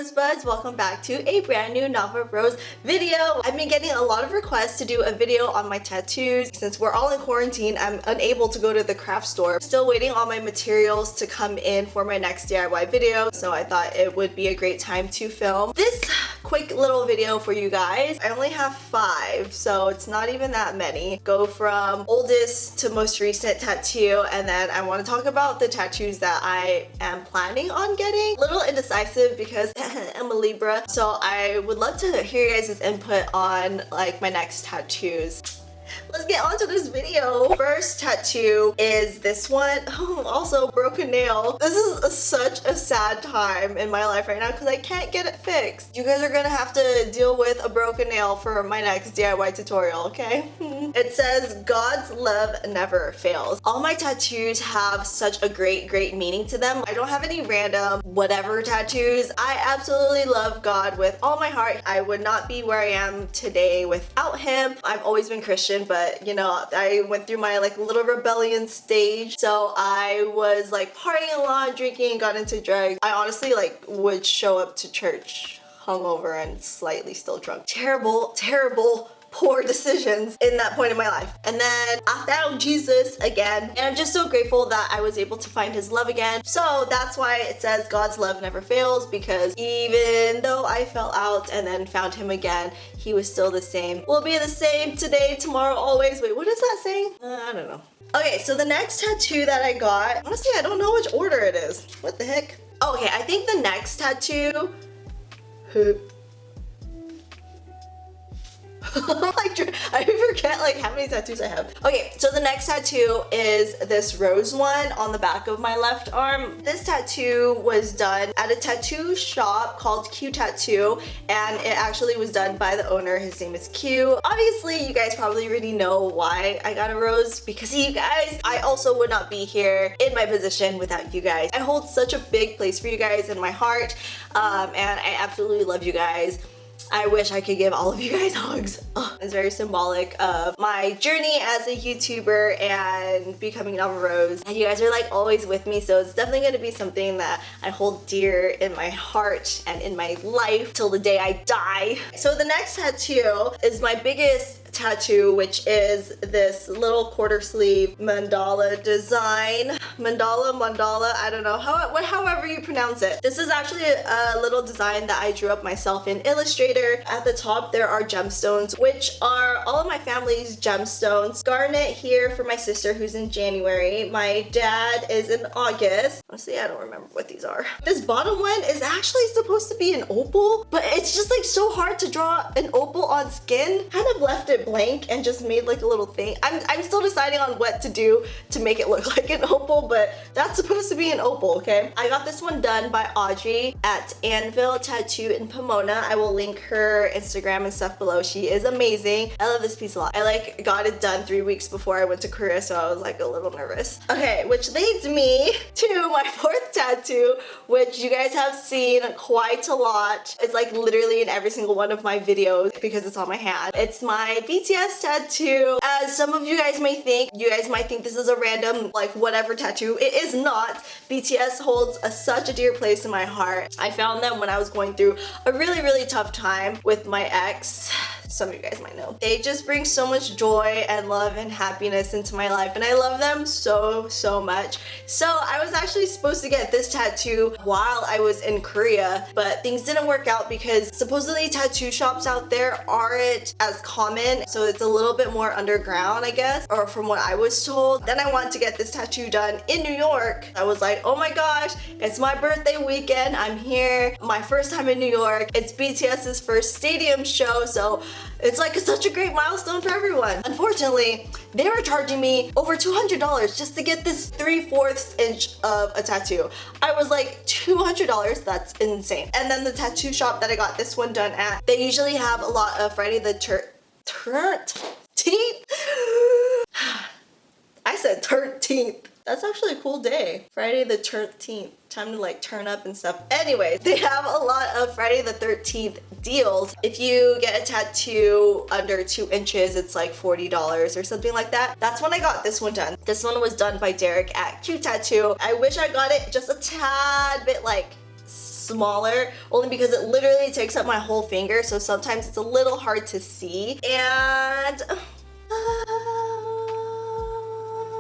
Rosebuds, welcome back to a brand new Nava Rose video. I've been getting a lot of requests to do a video on my tattoos. Since we're all in quarantine, I'm unable to go to the craft store. Still waiting on my materials to come in for my next DIY video, so I thought it would be a great time to film this quick little video for you guys. I only have 5, so it's not even that many. Go from oldest to most recent tattoo, and then I want to talk about the tattoos that I am planning on getting. A little indecisive because I'm a Libra, so I would love to hear your guys' input on like my next tattoos. Let's get on to this video. First tattoo is this one. Oh, also broken nail. This is such a sad time in my life right now because I can't get it fixed. You guys are gonna have to deal with a broken nail for my next DIY tutorial, okay? It says, God's love never fails. All my tattoos have such a great meaning to them. I don't have any random whatever tattoos. I absolutely love God with all my heart. I would not be where I am today without him. I've always been Christian, but you know, I went through my like little rebellion stage, so I was like partying a lot, drinking, got into drugs. I honestly like would show up to church hungover and slightly still drunk. Terrible poor decisions in that point in my life. And then I found Jesus again, and I'm just so grateful that I was able to find his love again. So that's why it says God's love never fails, because even though I fell out and then found him again, he was still the same. We'll be the same today, tomorrow, always. Wait, what is that saying? I don't know. Okay, so the next tattoo that I got, honestly, I don't know which order it is. What the heck? Oh, okay, I think the next tattoo, I forget like how many tattoos I have. Okay, so the next tattoo is this rose one on the back of my left arm. This tattoo was done at a tattoo shop called Q Tattoo, and it actually was done by the owner. His name is Q. Obviously, you guys probably already know why I got a rose, because of you guys. I also would not be here in my position without you guys. I hold such a big place for you guys in my heart, and I absolutely love you guys. I wish I could give all of you guys hugs. Oh, it's very symbolic of my journey as a YouTuber and becoming Nava Rose. And you guys are like always with me, so it's definitely going to be something that I hold dear in my heart and in my life till the day I die. So the next tattoo is my biggest tattoo, which is this little quarter sleeve mandala design. Mandala, I don't know, however you pronounce it. This is actually a little design that I drew up myself in Illustrator. At the top there are gemstones, which are all of my family's gemstones. Garnet here for my sister who's in January. My dad is in August. Honestly, I don't remember what these are. This bottom one is actually supposed to be an opal, but it's just like so hard to draw an opal on skin. Kind of left it blank and just made like a little thing. I'm still deciding on what to do to make it look like an opal, but that's supposed to be an opal, okay? I got this one done by Audrey at Anvil Tattoo in Pomona. I will link her Instagram and stuff below. She is amazing. I love this piece a lot. I like got it done 3 weeks before I went to Korea, so I was like a little nervous. Okay, which leads me to my 4th tattoo, which you guys have seen quite a lot. It's like literally in every single one of my videos because it's on my hand. It's my BTS tattoo. As some of you guys may think, this is a random like whatever tattoo. It is not. BTS holds such a dear place in my heart. I found them when I was going through a really tough time with my ex. Some of you guys might know. They just bring so much joy and love and happiness into my life, and I love them so much. So I was actually supposed to get this tattoo while I was in Korea, but things didn't work out because supposedly tattoo shops out there aren't as common, so it's a little bit more underground, I guess, or from what I was told. Then I wanted to get this tattoo done in New York. I was like, oh my gosh, it's my birthday weekend, I'm here, my first time in New York. It's BTS's first stadium show, so it's like such a great milestone for everyone. Unfortunately, they were charging me over $200 just to get this 3/4 inch of a tattoo. I was like, $200? That's insane. And then the tattoo shop that I got this one done at, they usually have a lot of Friday the 13th? I said 13th. That's actually a cool day. Friday the 13th. Time to like turn up and stuff. Anyway, they have a lot of Friday the 13th deals. If you get a tattoo under 2 inches, it's like $40 or something like that. That's when I got this one done. This one was done by Derek at Q Tattoo. I wish I got it just a tad bit like smaller, only because it literally takes up my whole finger, so sometimes it's a little hard to see.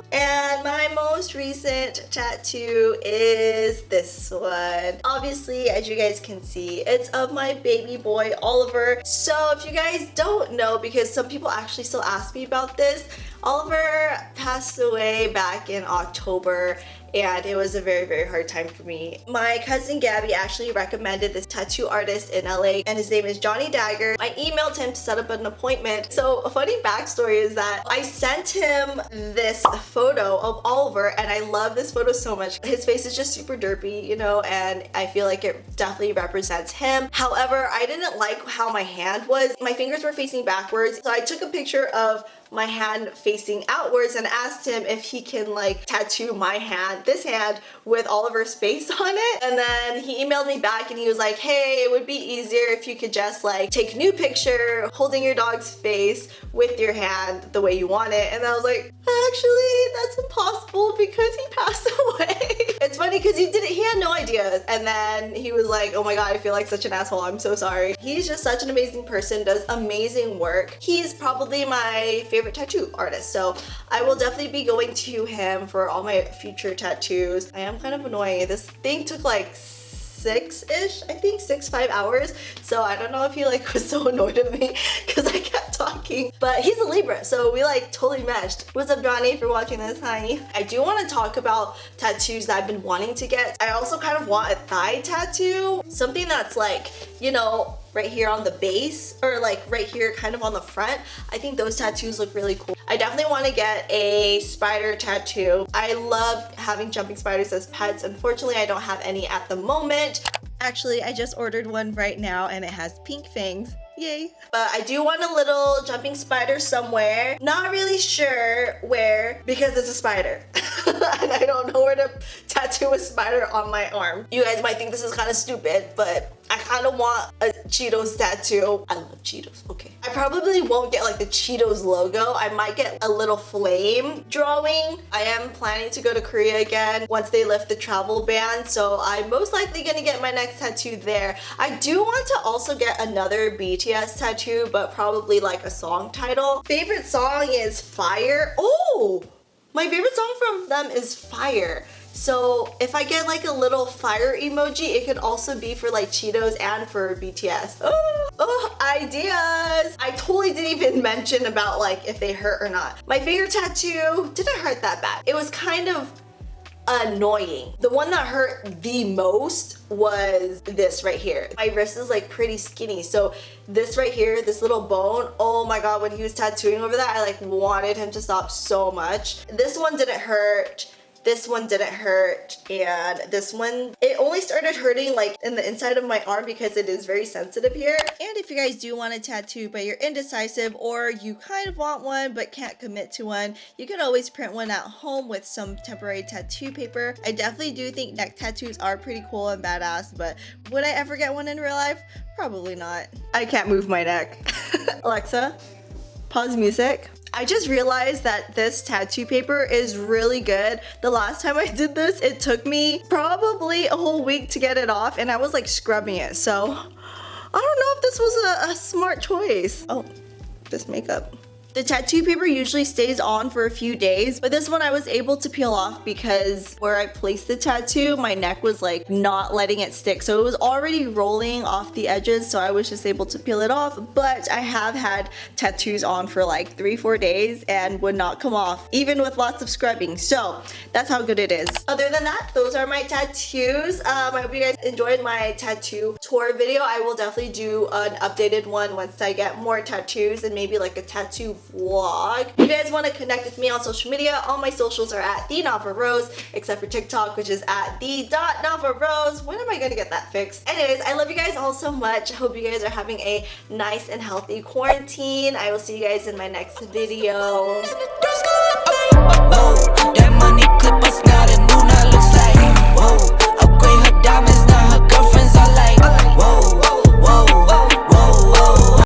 And my most recent tattoo is this one. Obviously, as you guys can see, it's of my baby boy, Oliver. So if you guys don't know, because some people actually still ask me about this, Oliver passed away back in October, and it was a very, very hard time for me. My cousin Gabby actually recommended this tattoo artist in LA, and his name is Johnny Dagger. I emailed him to set up an appointment. So a funny backstory is that I sent him this photo of Oliver, and I love this photo so much. His face is just super derpy, you know, and I feel like it definitely represents him. However, I didn't like how my hand was. My fingers were facing backwards, so I took a picture of my hand facing outwards and asked him if he can like tattoo my hand, this hand, with Oliver's face on it. And then he emailed me back and he was like, hey, it would be easier if you could just like take a new picture holding your dog's face with your hand the way you want it. And I was like, actually, that's impossible because he passed away. It's funny because he had no idea. And then he was like, oh my God, I feel like such an asshole. I'm so sorry. He's just such an amazing person, does amazing work. He's probably my favorite tattoo artist. So I will definitely be going to him for all my future tattoos. I am kind of annoying. This thing took like 6-ish, I think 5 hours. So I don't know if he like was so annoyed at me because I kept talking, but he's a Libra, so we like totally meshed. What's up, Johnny, for watching this, honey? I do want to talk about tattoos that I've been wanting to get. I also kind of want a thigh tattoo, something that's like, you know, right here on the base, or like right here kind of on the front. I think those tattoos look really cool. I definitely want to get a spider tattoo. I love having jumping spiders as pets. Unfortunately, I don't have any at the moment. Actually, I just ordered one right now and it has pink fangs. Yay. But I do want a little jumping spider somewhere. Not really sure where because it's a spider. And I don't know where to tattoo a spider on my arm. You guys might think this is kind of stupid, but I kind of want a Cheetos tattoo. I love Cheetos, okay. I probably won't get like the Cheetos logo. I might get a little flame drawing. I am planning to go to Korea again once they lift the travel ban, so I'm most likely gonna get my next tattoo there. I do want to also get another BTS tattoo, but probably like a song title. Favorite song is Fire. Oh, my favorite song from them is Fire. So if I get like a little fire emoji, it could also be for like Cheetos and for BTS. Oh, ideas! I totally didn't even mention about like if they hurt or not. My finger tattoo didn't hurt that bad. It was kind of annoying. The one that hurt the most was this right here. My wrist is like pretty skinny, so this right here, this little bone, oh my God, when he was tattooing over that, I like wanted him to stop so much. This one didn't hurt. This one didn't hurt, and this one, it only started hurting like in the inside of my arm because it is very sensitive here. And if you guys do want a tattoo but you're indecisive, or you kind of want one but can't commit to one, you can always print one at home with some temporary tattoo paper. I definitely do think neck tattoos are pretty cool and badass, but would I ever get one in real life? Probably not. I can't move my neck. Alexa, pause music. I just realized that this tattoo paper is really good. The last time I did this, it took me probably a whole week to get it off, and I was like scrubbing it. So I don't know if this was a smart choice. Oh, this makeup. The tattoo paper usually stays on for a few days, but this one I was able to peel off because where I placed the tattoo, my neck was like not letting it stick. So it was already rolling off the edges, so I was just able to peel it off. But I have had tattoos on for like 3-4 days and would not come off, even with lots of scrubbing. So that's how good it is. Other than that, those are my tattoos. I hope you guys enjoyed my tattoo tour video. I will definitely do an updated one once I get more tattoos and maybe like a tattoo vlog. If you guys want to connect with me on social media, all my socials are at the Nava Rose, except for TikTok, which is at the.navarose. When am I gonna get that fixed? Anyways, I love you guys all so much. I hope you guys are having a nice and healthy quarantine. I will see you guys in my next video. That money